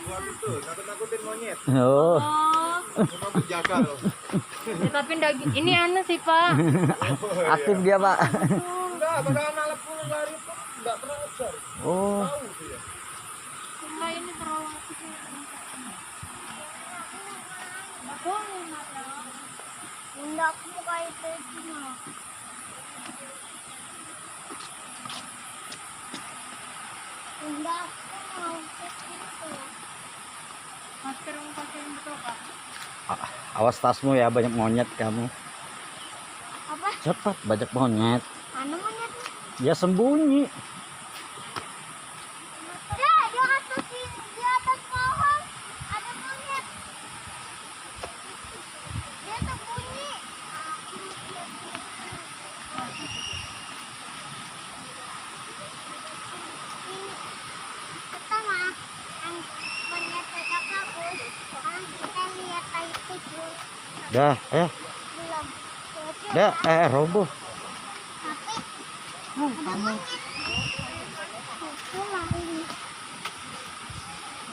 Nakut-nakutin monyet. Oh. Cuma menjaga loh. Ya, tapi ini aneh sih Pak. Aktif dia, Pak. Enggak, padahal anak pulang dari itu enggak pernah ngejar. Oh. Tahu dia. Cuma ini terlalu aktif. Nggak boleh Nata. Enggak, aku mau kayak itu mah. Enggak, aku mau itu. Masker mau pakai yang betul Kak. Awas tasmu ya, banyak monyet kamu. Apa? Cepat, banyak monyet. Mana monyetnya? Ya sembunyi. Ya, di atas pohon ada monyet. Dia sembunyi. Pertama, yang monyet tidak kabur. Sekarang kita lihat tai tikus. Dah, Belum. roboh. Tapi ada monyet. Itu lari.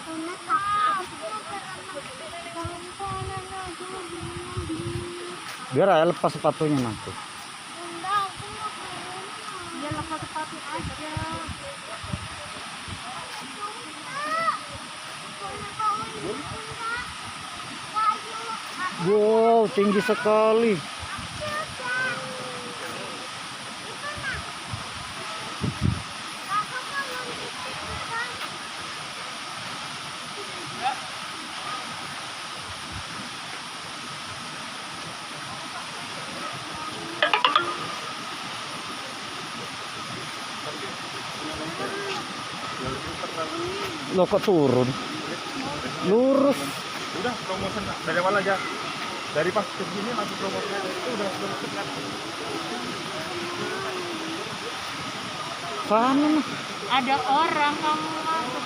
Karena Biar aja lepas sepatunya nanti. Enggak, aku mau ke rumah. Ya lepas sepatu aja. Wow, tinggi sekali. Lo kok turun? Lurus. Udah promotion dari awal aja. Dari pas ke sini langsung promotion itu udah dekat. Sana mah. Ada orang kamu masuk.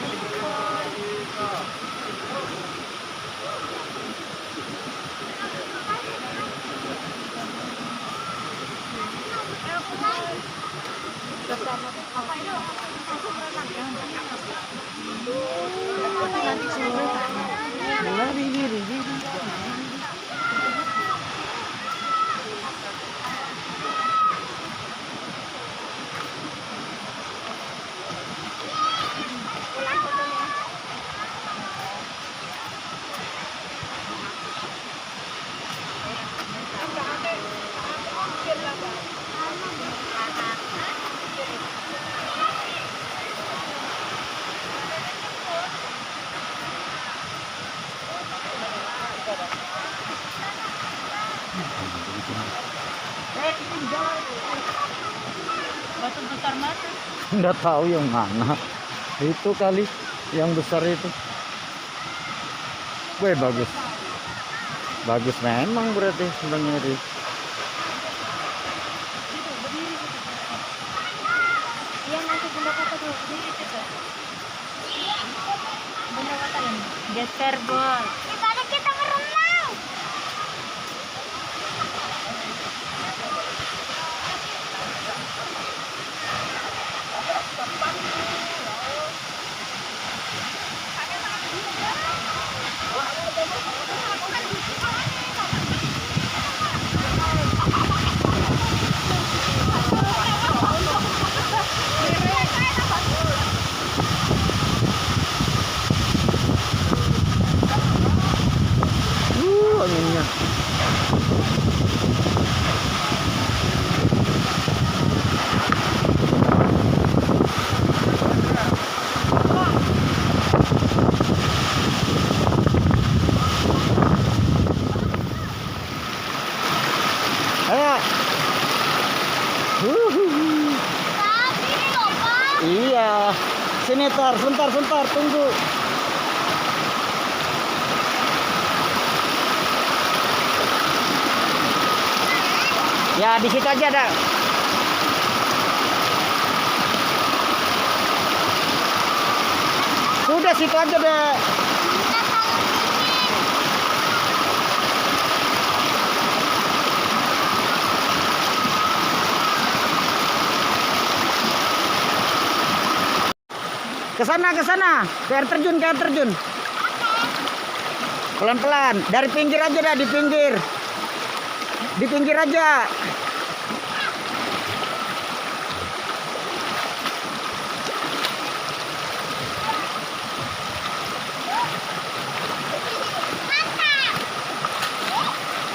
Batu besar mana? Nggak tahu yang mana. Itu kali yang besar itu. Wih, bagus. Bagus memang berarti sebenarnya ini. Iya nanti bunda kata dulu berdiri kita. Bunda kata ini. Geser bos. Daripada kita berenang. Anginnya. Ayo. Iya. Sini sebentar, tunggu. Ya, di situ aja dah. Sudah situ aja deh. Ke sana, ke air terjun, ke air terjun. Pelan-pelan, dari pinggir aja dah, di pinggir. Di pinggir aja.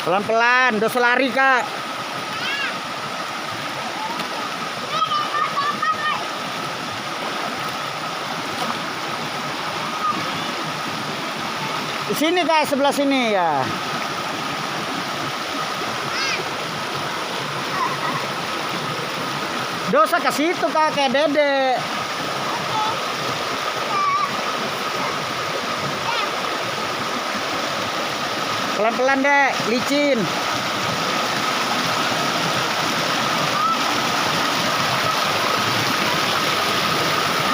Pelan-pelan, dosa lari, Kak. Di sini, Kak, sebelah sini ya. Dosa ke situ, Kak, kayak Dede. Pelan-pelan, Dek, licin.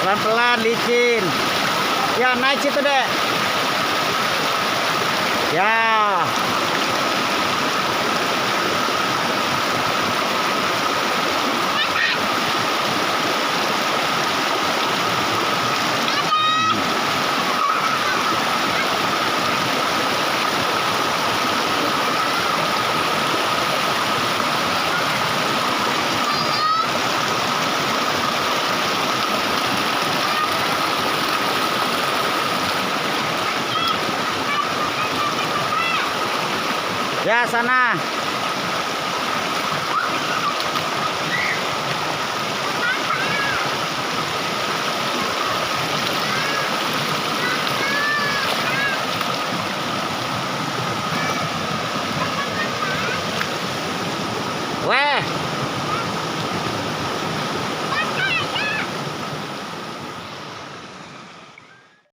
Pelan-pelan, licin. Ya, naik situ, Dek. Ya. Ya, sana. Weh.